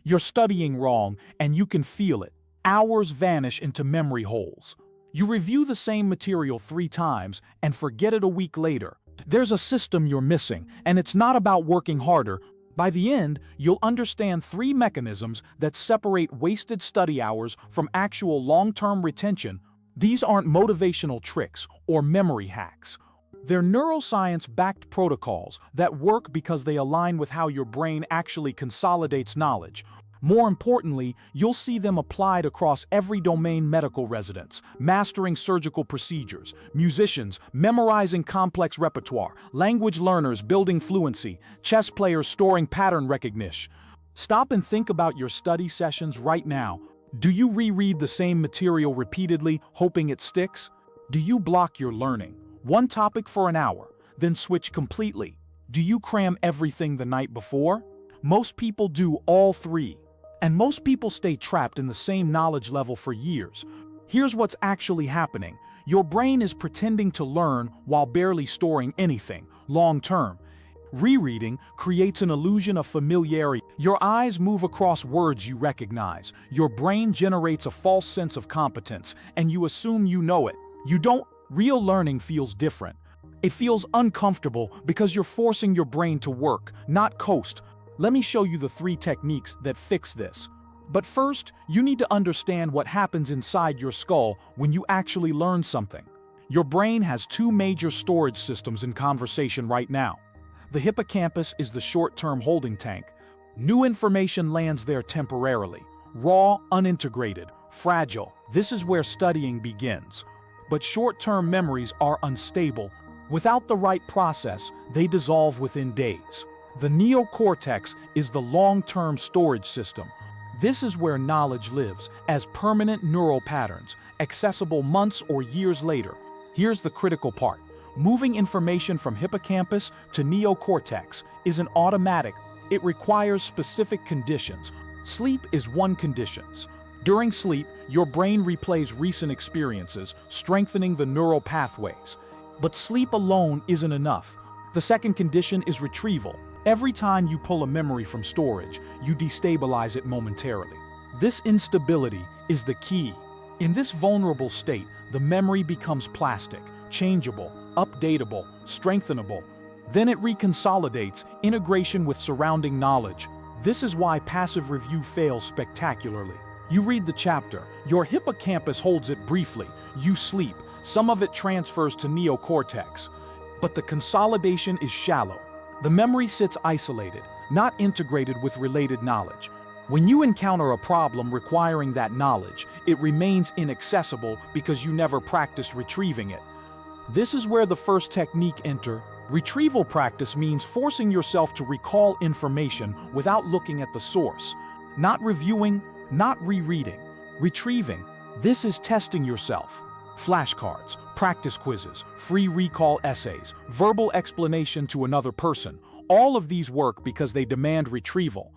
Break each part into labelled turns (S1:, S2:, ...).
S1: You're studying wrong, and you can feel it. Hours vanish into memory holes. You review the same material 3 times and forget it a week later. There's a system you're missing, and it's not about working harder. By the end, you'll understand 3 mechanisms that separate wasted study hours from actual long-term retention. These aren't motivational tricks or memory hacks. They're neuroscience-backed protocols that work because they align with how your brain actually consolidates knowledge. More importantly, you'll see them applied across every domain: medical residents, mastering surgical procedures, musicians, memorizing complex repertoire, language learners building fluency, chess players storing pattern recognition. Stop and think about your study sessions right now. Do you reread the same material repeatedly, hoping it sticks? Do you block your learning? One topic for an hour, then switch completely? Do you cram everything the night before? Most people do all 3. And most people stay trapped in the same knowledge level for years. Here's what's actually happening. Your brain is pretending to learn while barely storing anything long-term. Rereading creates an illusion of familiarity. Your eyes move across words you recognize. Your brain generates a false sense of competence, and you assume you know it. You don't. Real learning feels different. It feels uncomfortable because you're forcing your brain to work, not coast. Let me show you the 3 techniques that fix this. But first, you need to understand what happens inside your skull when you actually learn something. Your brain has 2 major storage systems in conversation right now. The hippocampus is the short-term holding tank. New information lands there temporarily. Raw, unintegrated, fragile. This is where studying begins. But short-term memories are unstable. Without the right process, they dissolve within days. The neocortex is the long-term storage system. This is where knowledge lives, as permanent neural patterns, accessible months or years later. Here's the critical part. Moving information from hippocampus to neocortex isn't automatic. It requires specific conditions. Sleep is one condition. During sleep, your brain replays recent experiences, strengthening the neural pathways. But sleep alone isn't enough. The second condition is retrieval. Every time you pull a memory from storage, you destabilize it momentarily. This instability is the key. In this vulnerable state, the memory becomes plastic, changeable, updatable, strengthenable. Then it reconsolidates, integration with surrounding knowledge. This is why passive review fails spectacularly. You read the chapter, your hippocampus holds it briefly, you sleep, some of it transfers to neocortex. But the consolidation is shallow. The memory sits isolated, not integrated with related knowledge. When you encounter a problem requiring that knowledge, it remains inaccessible because you never practiced retrieving it. This is where the first technique enters. Retrieval practice means forcing yourself to recall information without looking at the source. Not reviewing, not rereading. Retrieving. This is testing yourself. Flashcards, practice quizzes, free recall essays, verbal explanation to another person. All of these work because they demand retrieval.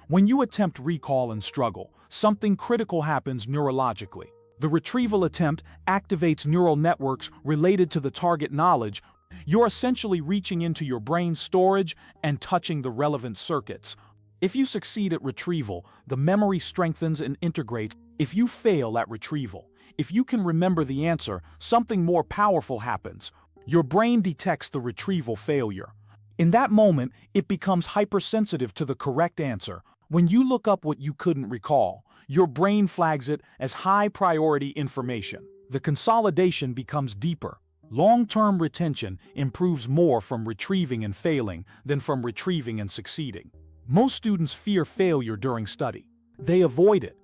S1: When you attempt recall and struggle, something critical happens neurologically. The retrieval attempt activates neural networks related to the target knowledge. You're essentially reaching into your brain's storage and touching the relevant circuits. If you succeed at retrieval, the memory strengthens and integrates. If you fail at retrieval, if you can remember the answer, something more powerful happens. Your brain detects the retrieval failure. In that moment, it becomes hypersensitive to the correct answer. When you look up what you couldn't recall, your brain flags it as high-priority information. The consolidation becomes deeper. Long-term retention improves more from retrieving and failing than from retrieving and succeeding. Most students fear failure during study. They avoid it.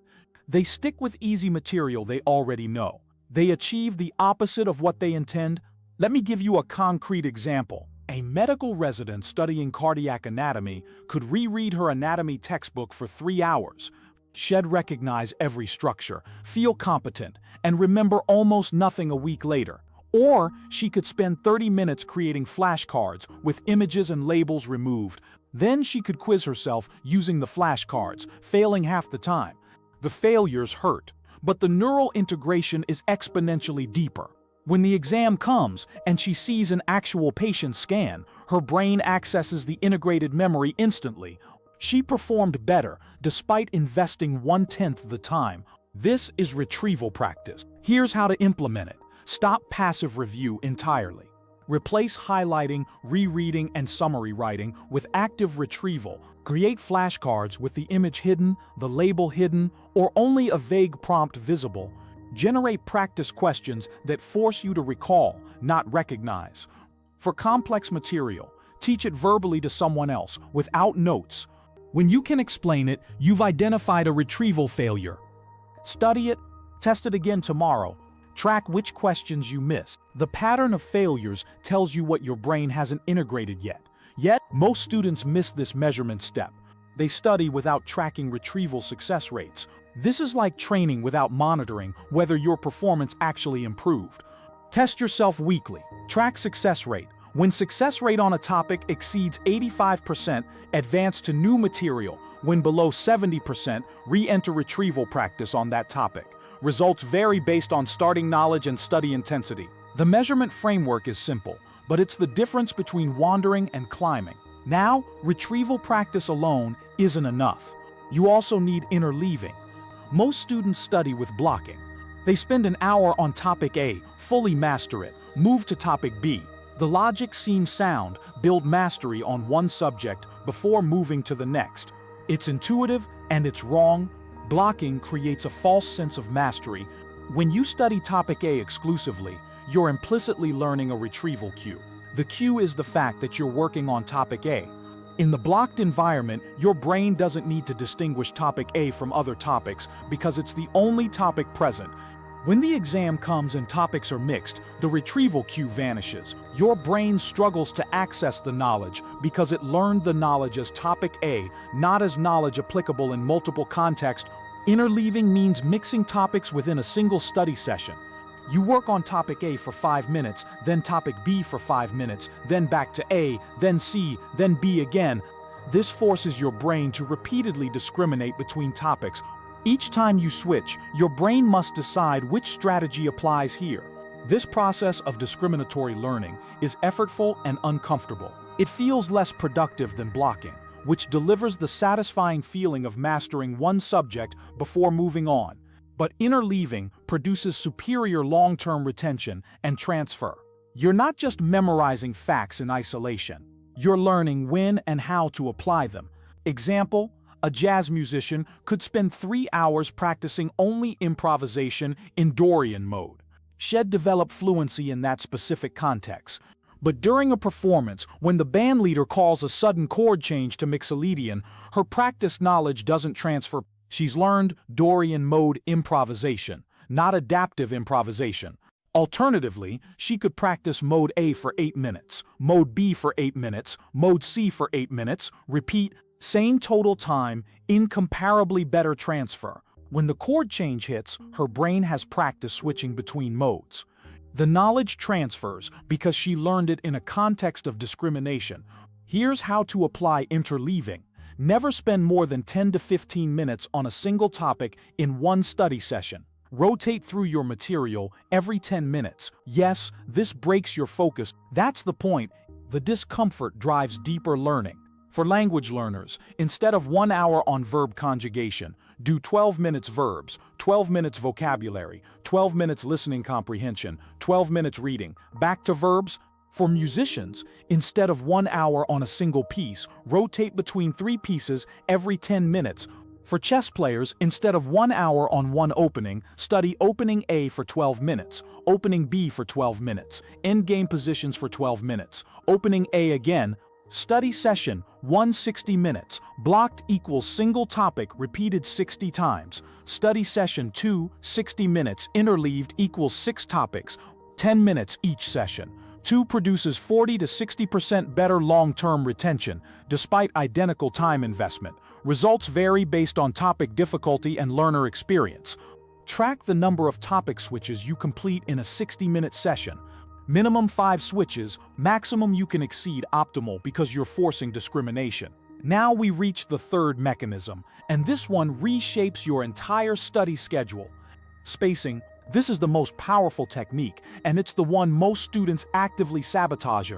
S1: They stick with easy material they already know. They achieve the opposite of what they intend. Let me give you a concrete example. A medical resident studying cardiac anatomy could reread her anatomy textbook for 3 hours. She'd recognize every structure, feel competent, and remember almost nothing a week later. Or she could spend 30 minutes creating flashcards with images and labels removed. Then she could quiz herself using the flashcards, failing half the time. The failures hurt, but the neural integration is exponentially deeper. When the exam comes and she sees an actual patient scan, her brain accesses the integrated memory instantly. She performed better despite investing 1/10 the time. This is retrieval practice. Here's how to implement it. Stop passive review entirely. Replace highlighting, rereading, and summary writing with active retrieval. Create flashcards with the image hidden, the label hidden, or only a vague prompt visible. Generate practice questions that force you to recall, not recognize. For complex material, teach it verbally to someone else, without notes. When you can explain it, you've identified a retrieval failure. Study it, test it again tomorrow. Track which questions you missed. The pattern of failures tells you what your brain hasn't integrated yet. Yet, most students miss this measurement step. They study without tracking retrieval success rates. This is like training without monitoring whether your performance actually improved. Test yourself weekly. Track success rate. When success rate on a topic exceeds 85%, advance to new material. When below 70%, re-enter retrieval practice on that topic. Results vary based on starting knowledge and study intensity. The measurement framework is simple, but it's the difference between wandering and climbing. Now, retrieval practice alone isn't enough. You also need interleaving. Most students study with blocking. They spend an hour on topic A, fully master it, move to topic B. The logic seems sound, build mastery on one subject before moving to the next. It's intuitive and it's wrong. Blocking creates a false sense of mastery. When you study topic A exclusively, you're implicitly learning a retrieval cue. The cue is the fact that you're working on topic A. In the blocked environment, your brain doesn't need to distinguish topic A from other topics because it's the only topic present. When the exam comes and topics are mixed, the retrieval cue vanishes. Your brain struggles to access the knowledge because it learned the knowledge as topic A, not as knowledge applicable in multiple contexts. Interleaving means mixing topics within a single study session. You work on topic A for 5 minutes, then topic B for 5 minutes, then back to A, then C, then B again. This forces your brain to repeatedly discriminate between topics. Each time you switch, your brain must decide which strategy applies here. This process of discriminatory learning is effortful and uncomfortable. It feels less productive than blocking, which delivers the satisfying feeling of mastering one subject before moving on. But interleaving produces superior long-term retention and transfer. You're not just memorizing facts in isolation. You're learning when and how to apply them. Example: a jazz musician could spend 3 hours practicing only improvisation in Dorian mode. She'd develop fluency in that specific context. But during a performance, when the bandleader calls a sudden chord change to Mixolydian, her practice knowledge doesn't transfer. She's learned Dorian mode improvisation, not adaptive improvisation. Alternatively, she could practice mode A for 8 minutes, mode B for 8 minutes, mode C for 8 minutes, repeat, same total time, incomparably better transfer. When the chord change hits, her brain has practice switching between modes. The knowledge transfers because she learned it in a context of discrimination. Here's how to apply interleaving. Never spend more than 10 to 15 minutes on a single topic in one study session. Rotate through your material every 10 minutes. Yes, this breaks your focus. That's the point. The discomfort drives deeper learning. For language learners, instead of 1 hour on verb conjugation, do 12 minutes verbs, 12 minutes vocabulary, 12 minutes listening comprehension, 12 minutes reading. Back to verbs. For musicians, instead of 1 hour on a single piece, rotate between 3 pieces every 10 minutes. For chess players, instead of 1 hour on one opening, study opening A for 12 minutes, opening B for 12 minutes, endgame positions for 12 minutes, opening A again. Study session 1 60 minutes, blocked equals single topic repeated 60 times. Study session 2 60 minutes, interleaved equals 6 topics, 10 minutes each session. 2 produces 40 to 60% better long-term retention, despite identical time investment. Results vary based on topic difficulty and learner experience. Track the number of topic switches you complete in a 60-minute session. Minimum 5 switches, maximum you can exceed optimal because you're forcing discrimination. Now we reach the third mechanism, and this one reshapes your entire study schedule. Spacing. This is the most powerful technique, and it's the one most students actively sabotage.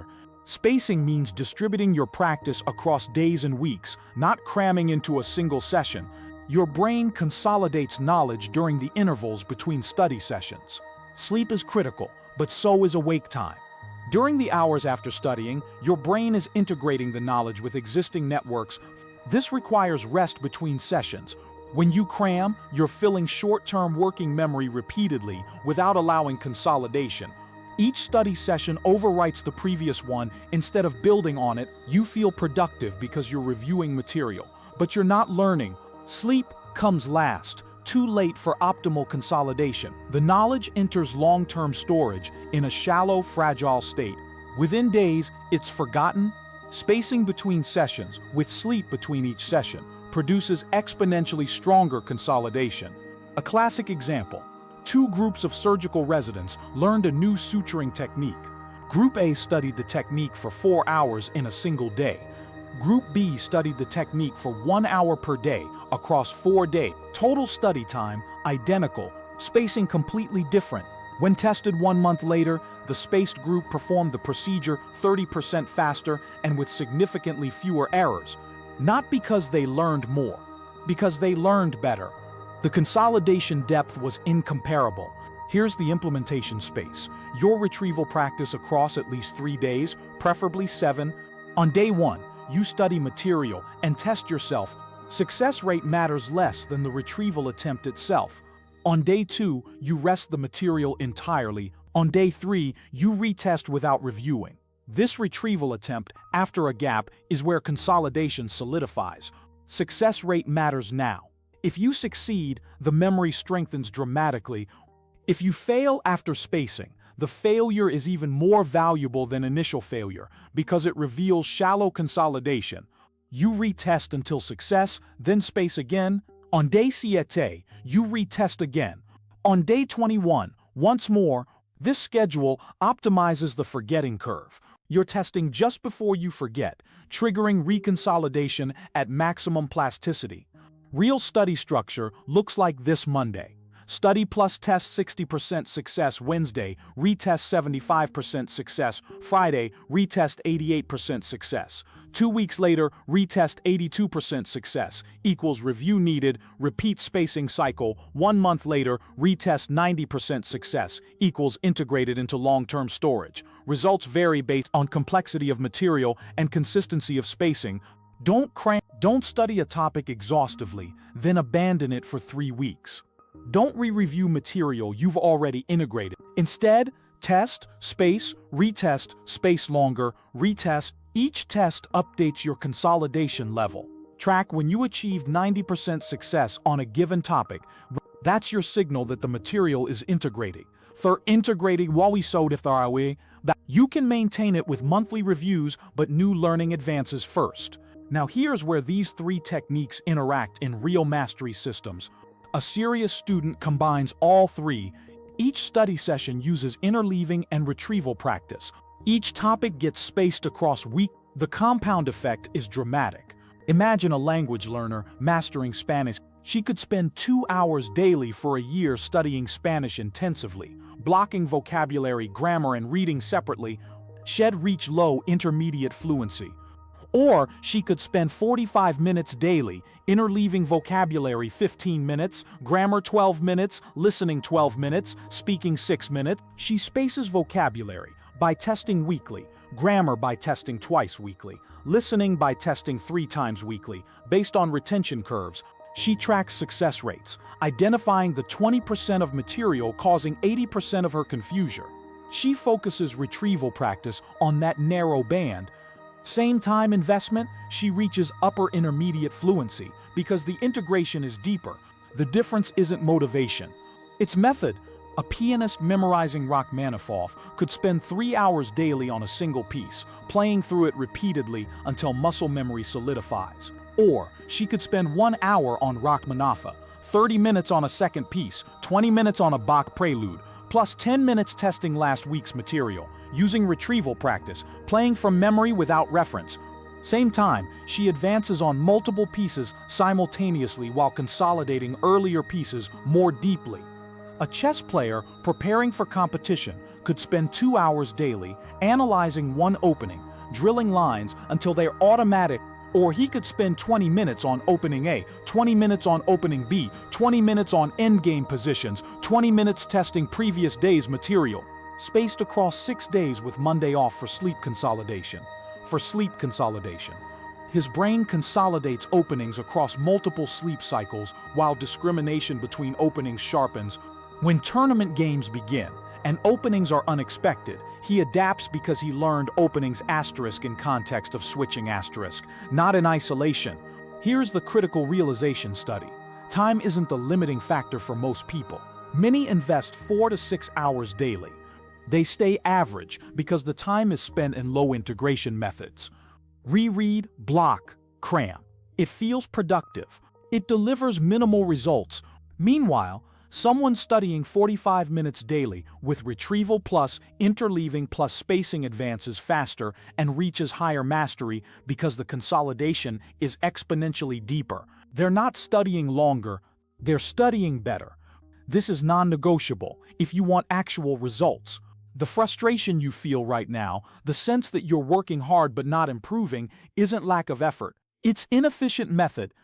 S1: Spacing means distributing your practice across days and weeks, not cramming into a single session. Your brain consolidates knowledge during the intervals between study sessions. Sleep is critical, but so is awake time. During the hours after studying, your brain is integrating the knowledge with existing networks. This requires rest between sessions. When you cram, you're filling short-term working memory repeatedly without allowing consolidation. Each study session overwrites the previous one instead of building on it. You feel productive because you're reviewing material, but you're not learning. Sleep comes last, too late for optimal consolidation. The knowledge enters long-term storage in a shallow, fragile state. Within days, it's forgotten. Spacing between sessions, with sleep between each session, produces exponentially stronger consolidation. A classic example: two groups of surgical residents learned a new suturing technique. Group A studied the technique for 4 hours in a single day. Group B studied the technique for 1 hour per day across 4 days. Total study time identical, spacing completely different. When tested 1 month later, the spaced group performed the procedure 30% faster and with significantly fewer errors. Not because they learned more, because they learned better. The consolidation depth was incomparable. Here's the implementation space. Your retrieval practice across at least 3 days, preferably 7. On day 1, you study material and test yourself. Success rate matters less than the retrieval attempt itself. On day 2, you rest the material entirely. On day 3, you retest without reviewing. This retrieval attempt, after a gap, is where consolidation solidifies. Success rate matters now. If you succeed, the memory strengthens dramatically. If you fail after spacing, the failure is even more valuable than initial failure because it reveals shallow consolidation. You retest until success, then space again. On day 7, you retest again. On day 21, once more. This schedule optimizes the forgetting curve. You're testing just before you forget, triggering reconsolidation at maximum plasticity. Real study structure looks like this: Monday, study plus test 60% success. Wednesday, retest 75% success. Friday, retest 88% success. 2 weeks later, retest 82% success, equals review needed, repeat spacing cycle. 1 month later, retest 90% success, equals integrated into long-term storage. Results vary based on complexity of material and consistency of spacing. Don't study a topic exhaustively, then abandon it for 3 weeks. Don't re-review material you've already integrated. Instead, test, space, retest, space longer, retest. Each test updates your consolidation level. Track when you achieved 90% success on a given topic. That's your signal that the material is integrating. That you can maintain it with monthly reviews, but new learning advances first. Now here's where these 3 techniques interact in real mastery systems. A serious student combines all 3. Each study session uses interleaving and retrieval practice. Each topic gets spaced across weeks. The compound effect is dramatic. Imagine a language learner mastering Spanish. She could spend 2 hours daily for a year studying Spanish intensively, blocking vocabulary, grammar, and reading separately. She'd reach low intermediate fluency. Or she could spend 45 minutes daily, interleaving vocabulary 15 minutes, grammar 12 minutes, listening 12 minutes, speaking 6 minutes. She spaces vocabulary by testing weekly, grammar by testing twice weekly, listening by testing 3 times weekly, based on retention curves. She tracks success rates, identifying the 20% of material causing 80% of her confusion. She focuses retrieval practice on that narrow band. Same time investment, she reaches upper intermediate fluency because the integration is deeper. The difference isn't motivation, it's method. A pianist memorizing Rachmaninoff could spend 3 hours daily on a single piece, playing through it repeatedly until muscle memory solidifies. Or she could spend 1 hour on Rachmaninoff, 30 minutes on a second piece, 20 minutes on a Bach prelude, plus 10 minutes testing last week's material, using retrieval practice, playing from memory without reference. Same time, she advances on multiple pieces simultaneously while consolidating earlier pieces more deeply. A chess player preparing for competition could spend 2 hours daily analyzing one opening, drilling lines until they're automatic. Or he could spend 20 minutes on opening A, 20 minutes on opening B, 20 minutes on endgame positions, 20 minutes testing previous day's material, spaced across 6 days with Monday off for sleep consolidation. His brain consolidates openings across multiple sleep cycles while discrimination between openings sharpens. When tournament games begin and openings are unexpected, he adapts because he learned openings asterisk in context of switching asterisk, not in isolation. Here's the critical realization study. Time isn't the limiting factor for most people. Many invest 4 to 6 hours daily. They stay average because the time is spent in low integration methods. Reread, block, cram. It feels productive. It delivers minimal results. Meanwhile, someone studying 45 minutes daily with retrieval plus interleaving plus spacing advances faster and reaches higher mastery because the consolidation is exponentially deeper. They're not studying longer, they're studying better. This is non-negotiable if you want actual results. The frustration you feel right now, the sense that you're working hard but not improving, isn't lack of effort. It's inefficient method.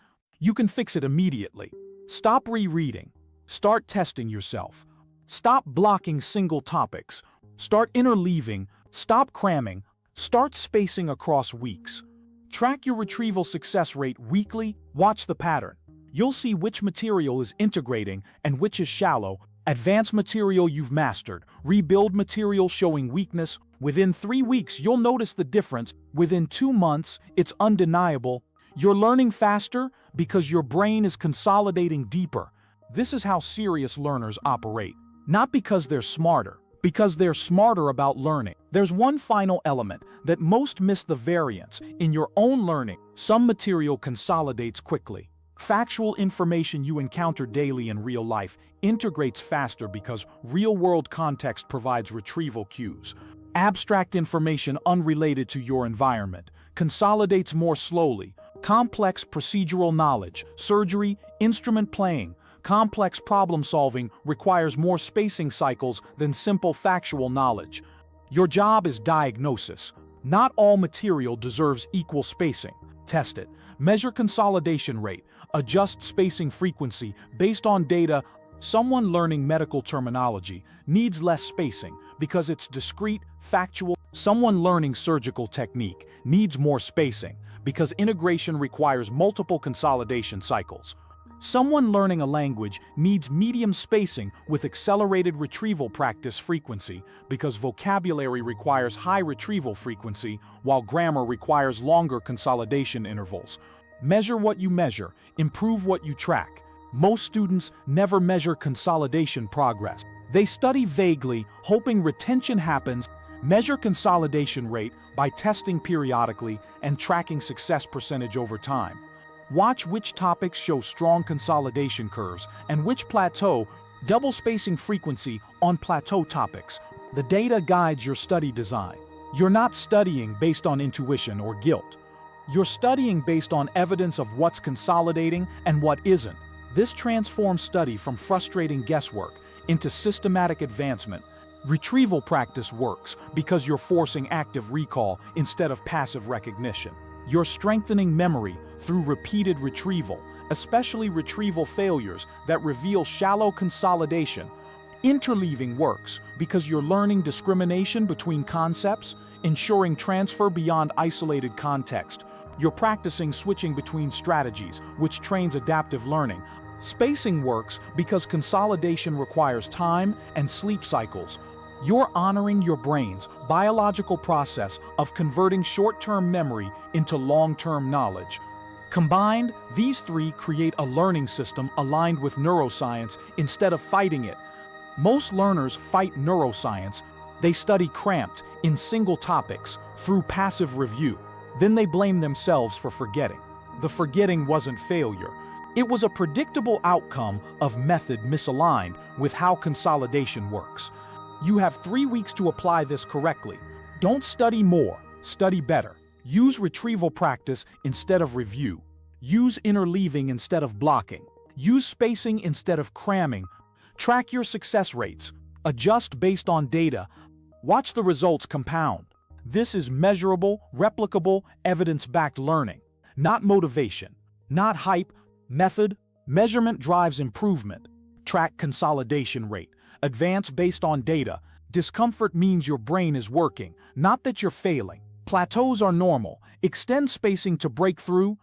S1: You can fix it immediately. Stop rereading. Start testing yourself. Stop blocking single topics. Start interleaving. Stop cramming. Start spacing across weeks. Track your retrieval success rate weekly. Watch the pattern. You'll see which material is integrating and which is shallow. Advanced material you've mastered. Rebuild material showing weakness. Within 3 weeks, you'll notice the difference. Within 2 months, it's undeniable. You're learning faster because your brain is consolidating deeper. This is how serious learners operate. Not because they're smarter, because they're smarter about learning. There's one final element that most miss: the variance. In your own learning, some material consolidates quickly. Factual information you encounter daily in real life integrates faster because real-world context provides retrieval cues. Abstract information unrelated to your environment consolidates more slowly. Complex procedural knowledge, surgery, instrument playing, complex problem solving requires more spacing cycles than simple factual knowledge. Your job is diagnosis. Not all material deserves equal spacing. Test it. Measure consolidation rate. Adjust spacing frequency based on data. Someone learning medical terminology needs less spacing because it's discrete, factual. Someone learning surgical technique needs more spacing because integration requires multiple consolidation cycles. Someone learning a language needs medium spacing with accelerated retrieval practice frequency because vocabulary requires high retrieval frequency while grammar requires longer consolidation intervals. Measure what you measure, improve what you track. Most students never measure consolidation progress. They study vaguely, hoping retention happens. Measure consolidation rate by testing periodically and tracking success percentage over time. Watch which topics show strong consolidation curves and which plateau. Double spacing frequency on plateau topics. The data guides your study design. You're not studying based on intuition or guilt. You're studying based on evidence of what's consolidating and what isn't. This transforms study from frustrating guesswork into systematic advancement. Retrieval practice works because you're forcing active recall instead of passive recognition. You're strengthening memory through repeated retrieval, especially retrieval failures that reveal shallow consolidation. Interleaving works because you're learning discrimination between concepts, ensuring transfer beyond isolated context. You're practicing switching between strategies, which trains adaptive learning. Spacing works because consolidation requires time and sleep cycles. You're honoring your brain's biological process of converting short-term memory into long-term knowledge. Combined, these three create a learning system aligned with neuroscience instead of fighting it. Most learners fight neuroscience. They study cramped in single topics through passive review. Then they blame themselves for forgetting. The forgetting wasn't failure. It was a predictable outcome of method misaligned with how consolidation works. You have 3 weeks to apply this correctly. Don't study more, study better. Use retrieval practice instead of review. Use interleaving instead of blocking. Use spacing instead of cramming. Track your success rates. Adjust based on data. Watch the results compound. This is measurable, replicable, evidence-backed learning. Not motivation, not hype. Method: measurement drives improvement. Track consolidation rate. Advance based on data. Discomfort means your brain is working, not that you're failing. Plateaus are normal. Extend spacing to break through.